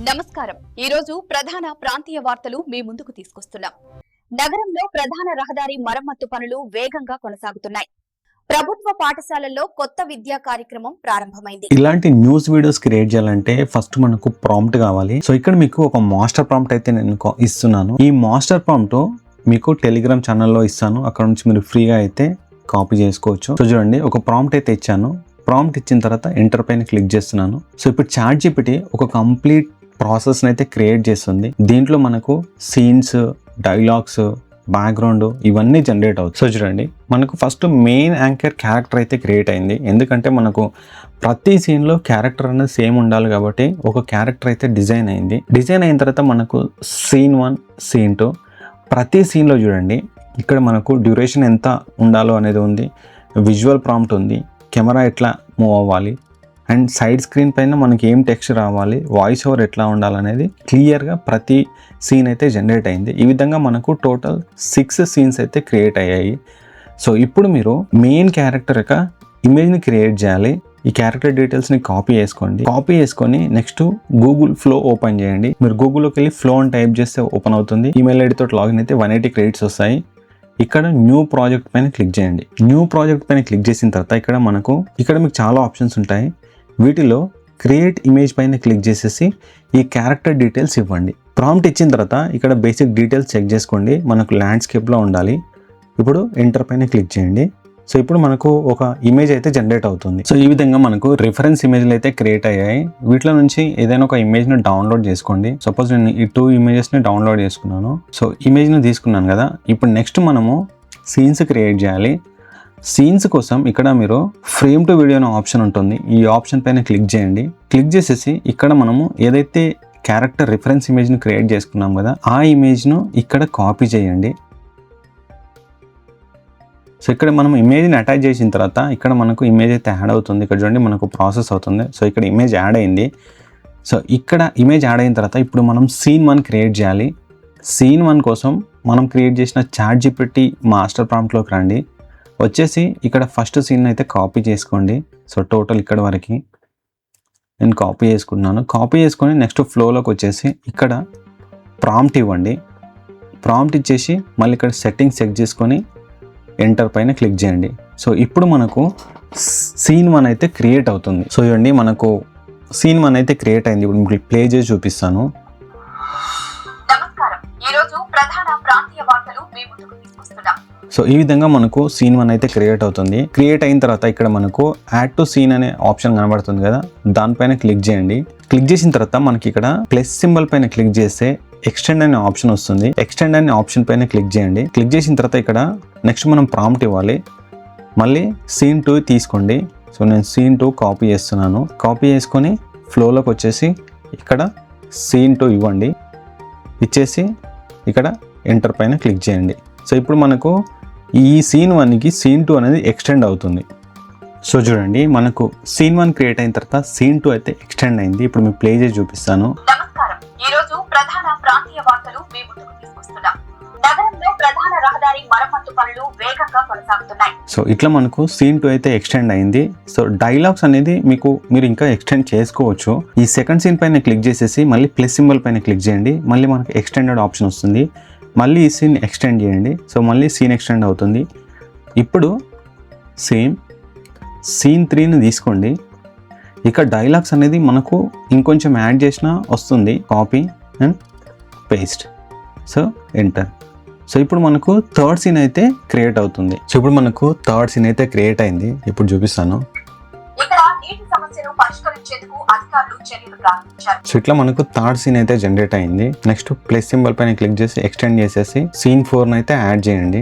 నమస్కారం. ఈ రోజు ప్రధాన ప్రాంతీయ వార్తలు మీ ముందుకు తీసుకొస్తున్నాం. నగరంలో ప్రధాన రహదారి మరమ్మత్తు పనులు వేగంగా కొనసాగుతున్నాయి. ప్రభుత్వ పాఠశాలల్లో కొత్త విద్యా కార్యక్రమం ప్రారంభమైంది. ఇలాంటి న్యూస్ వీడియోస్ క్రియేట్ చేయాలంటే ఫస్ట్ మనకు ప్రాంప్ట్ కావాలి. సో ఇక్కడ మీకు ఒక మాస్టర్ ప్రాంప్ట్ అయితే నేను ఇస్తున్నాను. ఈ మాస్టర్ ప్రాంప్ట్ మీకు టెలిగ్రామ్ ఛానల్లో ఇస్తాను. అక్కడ నుంచి మీరు ఫ్రీగా అయితే కాపీ చేసుకోవచ్చు. సో చూడండి, ఒక ప్రాంప్ట్ అయితే ఇచ్చాను. ప్రాంప్ట్ ఇచ్చిన తర్వాత ఎంటర్ పైన క్లిక్ చేస్తున్నాను. సో ఇప్పుడు ChatGPT ఒక కంప్లీట్ ప్రాసెస్ అయితే క్రియేట్ చేస్తుంది. దీంట్లో మనకు సీన్స్, డైలాగ్స్, బ్యాక్గ్రౌండ్ ఇవన్నీ జనరేట్ అవుతుంది. సో చూడండి, మనకు ఫస్ట్ మెయిన్ యాంకర్ క్యారెక్టర్ అయితే క్రియేట్ అయింది. ఎందుకంటే మనకు ప్రతి సీన్లో క్యారెక్టర్ అనేది సేమ్ ఉండాలి కాబట్టి ఒక క్యారెక్టర్ అయితే డిజైన్ అయింది. డిజైన్ అయిన తర్వాత మనకు సీన్ 1, సీన్ 2 ప్రతి సీన్లో చూడండి, ఇక్కడ మనకు డ్యూరేషన్ ఎంత ఉండాలో అనేది ఉంది, విజువల్ ప్రాంప్ట్ ఉంది, కెమెరా ఎట్లా మూవ్ అవ్వాలి, అండ్ సైడ్ స్క్రీన్ పైన మనకి ఏం టెక్స్ట్ రావాలి, వాయిస్ ఓవర్ ఎట్లా ఉండాలనేది క్లియర్గా ప్రతి సీన్ అయితే జనరేట్ అయింది. ఈ విధంగా మనకు టోటల్ 6 సీన్స్ అయితే క్రియేట్ అయ్యాయి. సో ఇప్పుడు మీరు మెయిన్ క్యారెక్టర్ యొక్క ఇమేజ్ని క్రియేట్ చేయాలి. ఈ క్యారెక్టర్ డీటెయిల్స్ని కాపీ చేసుకోండి. కాపీ చేసుకొని నెక్స్ట్ గూగుల్ ఫ్లో ఓపెన్ చేయండి. మీరు గూగుల్లోకి వెళ్ళి ఫ్లో అని టైప్ చేస్తే ఓపెన్ అవుతుంది. ఈమెయిల్ ఐడి తోటి లాగిన్ అయితే 180 క్రెడిట్స్ వస్తాయి. ఇక్కడ న్యూ ప్రాజెక్ట్ పైన క్లిక్ చేయండి. న్యూ ప్రాజెక్ట్ పైన క్లిక్ చేసిన తర్వాత ఇక్కడ మీకు చాలా ఆప్షన్స్ ఉంటాయి. వీటిలో క్రియేట్ ఇమేజ్ పైన క్లిక్ చేసేసి ఈ క్యారెక్టర్ డీటెయిల్స్ ఇవ్వండి. ప్రాంప్ట్ ఇచ్చిన తర్వాత ఇక్కడ బేసిక్ డీటెయిల్స్ చెక్ చేసుకోండి. మనకు ల్యాండ్స్కేప్లో ఉండాలి. ఇప్పుడు ఎంటర్ పైన క్లిక్ చేయండి. సో ఇప్పుడు మనకు ఒక ఇమేజ్ అయితే జనరేట్ అవుతుంది. సో ఈ విధంగా మనకు రిఫరెన్స్ ఇమేజ్లు అయితే క్రియేట్ అయ్యాయి. వీటిలో నుంచి ఏదైనా ఒక ఇమేజ్ని డౌన్లోడ్ చేసుకోండి. సపోజ్ నేను ఈ 2 ఇమేజెస్ని డౌన్లోడ్ చేసుకున్నాను. సో ఇమేజ్ని తీసుకున్నాను కదా, ఇప్పుడు నెక్స్ట్ మనము సీన్స్ క్రియేట్ చేయాలి. సీన్స్ కోసం ఇక్కడ మీరు ఫ్రేమ్ టు వీడియో అనే ఆప్షన్ ఉంటుంది. ఈ ఆప్షన్ పైన క్లిక్ చేయండి. క్లిక్ చేసేసి ఇక్కడ మనము ఏదైతే క్యారెక్టర్ రిఫరెన్స్ ఇమేజ్ని క్రియేట్ చేసుకున్నాం కదా, ఆ ఇమేజ్ను ఇక్కడ కాపీ చేయండి. సో ఇక్కడ మనం ఇమేజ్ని అటాచ్ చేసిన తర్వాత ఇక్కడ మనకు ఇమేజ్ అయితే యాడ్ అవుతుంది. ఇక్కడ చూడండి, మనకు ప్రాసెస్ అవుతుంది. సో ఇక్కడ ఇమేజ్ యాడ్ అయింది. సో ఇక్కడ ఇమేజ్ యాడ్ అయిన తర్వాత ఇప్పుడు మనం సీన్ 1 క్రియేట్ చేయాలి. సీన్ 1 కోసం మనం క్రియేట్ చేసిన ChatGPT మాస్టర్ ప్రాంప్ట్లోకి రండి. వచ్చేసి ఇక్కడ ఫస్ట్ సీన్ అయితే కాపీ చేసుకోండి. సో టోటల్ ఇక్కడ వరకు నేను కాపీ చేసుకున్నాను. కాపీ చేసుకొని నెక్స్ట్ ఫ్లోలోకి వచ్చేసి ఇక్కడ ప్రాంప్ట్ ఇవ్వండి. ప్రాంప్ట్ ఇచ్చేసి మళ్ళీ ఇక్కడ సెట్టింగ్స్ చెక్ చేసుకొని ఎంటర్ పైన క్లిక్ చేయండి. సో ఇప్పుడు మనకు సీన్ 1 అయితే క్రియేట్ అవుతుంది. సో ఇవ్వండి, మనకు సీన్ 1 అయితే క్రియేట్ అయింది. ఇప్పుడు మీకు ప్లే చేసి చూపిస్తాను. నమస్కారం. ఈ రోజు ప్రధాన ప్రాంతీయ వార్తలు మీ ముందుకు తీసుకొస్తున్నాం. సో ఈ విధంగా మనకు సీన్ 1 అయితే క్రియేట్ అవుతుంది. క్రియేట్ అయిన తర్వాత ఇక్కడ మనకు యాడ్ టు సీన్ అనే ఆప్షన్ కనబడుతుంది కదా, దానిపైన క్లిక్ చేయండి. క్లిక్ చేసిన తర్వాత మనకి ఇక్కడ ప్లస్ సింబల్ పైన క్లిక్ చేస్తే ఎక్స్టెండ్ అనే ఆప్షన్ వస్తుంది. ఎక్స్టెండ్ అనే ఆప్షన్ పైన క్లిక్ చేయండి. క్లిక్ చేసిన తర్వాత ఇక్కడ నెక్స్ట్ మనం ప్రాంప్ట్ ఇవ్వాలి. మళ్ళీ సీన్ 2 తీసుకోండి. సో నేను సీన్ 2 కాపీ చేస్తున్నాను. కాపీ చేసుకొని ఫ్లోలోకి వచ్చేసి ఇక్కడ సీన్ 2 ఇవ్వండి. ఇచ్చేసి ఇక్కడ ఎంటర్ పైన క్లిక్ చేయండి. సో ఇప్పుడు మనకు ఈ సీన్ 1కి సీన్ 2 అనేది ఎక్స్టెండ్ అవుతుంది. సో చూడండి, మనకు సీన్ 1 క్రియేట్ అయిన తర్వాత సీన్ 2 అయితే ఎక్స్టెండ్ అయింది. ఇప్పుడు మీకు ప్లే చేసి చూపిస్తాను. నమస్కారం. ఈ రోజు ప్రధాన ప్రాంతీయ వార్తలు మీ ముందుకు తీసుకొస్తున్నాం. నగరంలో ప్రధాన రహదారి మరమ్మత్తు పనులు వేగంగా కొనసాగుతున్నాయి. సో ఇట్లా మనకు సీన్ 2 అయితే ఎక్స్టెండ్ అయింది. సో డైలాగ్స్ అనేది మీరు ఇంకా ఎక్స్టెండ్ చేసుకోవచ్చు. ఈ సెకండ్ సీన్ పైన క్లిక్ చేసేసి మళ్ళీ ప్లస్ సింబల్ పైన క్లిక్ చేయండి. మళ్ళీ మనకు ఎక్స్టెండెడ్ ఆప్షన్ వస్తుంది. మళ్ళీ ఈ సీన్ ఎక్స్టెండ్ చేయండి. సో మళ్ళీ సీన్ ఎక్స్టెండ్ అవుతుంది. ఇప్పుడు సేమ్ సీన్ 3ని తీసుకోండి. ఇక డైలాగ్స్ అనేది మనకు ఇంకొంచెం యాడ్ చేసినా వస్తుంది. Copy and paste. So enter. So ఇప్పుడు మనకు థర్డ్ సీన్ అయితే క్రియేట్ అవుతుంది. సో ఇప్పుడు మనకు థర్డ్ సీన్ అయితే క్రియేట్ అయింది. ఇప్పుడు చూపిస్తాను. ఇక్కడ నీటి సమస్యను పరిష్కరించేందుకు అధికారులు చర్యలు ప్రారంభించారు. సో ఇట్లా మనకు థర్డ్ సీన్ అయితే జనరేట్ అయింది. నెక్స్ట్ ప్లస్ సింబల్ పైన క్లిక్ చేసి ఎక్స్టెండ్ చేసేసి సీన్ 4 అయితే యాడ్ చేయండి.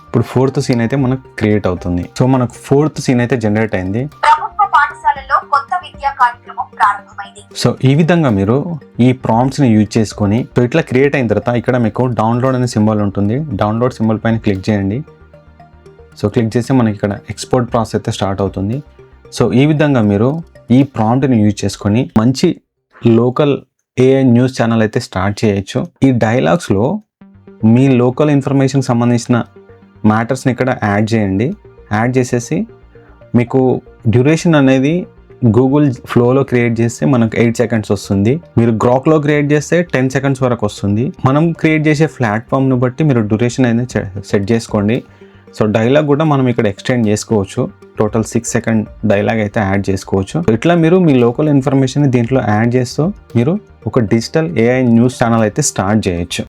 ఇప్పుడు 4th సీన్ అయితే మనకు క్రియేట్ అవుతుంది. సో మనకు 4th సీన్ అయితే జనరేట్ అయింది. ప్రభుత్వ పాఠశాలల్లో కొత్త విద్యా కార్యక్రమం ప్రారంభమైంది. సో ఈ విధంగా మీరు ఈ ప్రాంప్ట్స్ని యూజ్ చేసుకొని సో ఇట్లా క్రియేట్ అయిన తర్వాత ఇక్కడ మీకు డౌన్లోడ్ అనే సింబల్ ఉంటుంది. డౌన్లోడ్ సింబల్ పైన క్లిక్ చేయండి. సో క్లిక్ చేస్తే మనకి ఇక్కడ ఎక్స్పోర్ట్ ప్రాసెస్ అయితే స్టార్ట్ అవుతుంది. సో ఈ విధంగా మీరు ఈ ప్రాంప్ట్ని యూజ్ చేసుకొని మంచి లోకల్ AI న్యూస్ ఛానల్ అయితే స్టార్ట్ చేయొచ్చు. ఈ డైలాగ్స్లో మీ లోకల్ ఇన్ఫర్మేషన్కి సంబంధించిన మ్యాటర్స్ని ఇక్కడ యాడ్ చేయండి. యాడ్ చేసేసి మీకు డ్యూరేషన్ అనేది గూగుల్ ఫ్లోలో క్రియేట్ చేస్తే మనకు 8 సెకండ్స్ వస్తుంది. మీరు గ్రాక్లో క్రియేట్ చేస్తే 10 సెకండ్స్ వరకు వస్తుంది. మనం క్రియేట్ చేసే ప్లాట్ఫామ్ను బట్టి మీరు డ్యూరేషన్ అనేది సెట్ చేసుకోండి. సో డైలాగ్ కూడా మనం ఇక్కడ ఎక్స్టెండ్ చేసుకోవచ్చు. టోటల్ 6 సెకండ్ డైలాగ్ అయితే యాడ్ చేసుకోవచ్చు. ఇట్లా మీరు మీ లోకల్ ఇన్ఫర్మేషన్ దీంట్లో యాడ్ చేస్తూ మీరు ఒక డిజిటల్ AI న్యూస్ ఛానల్ అయితే స్టార్ట్ చేయొచ్చు.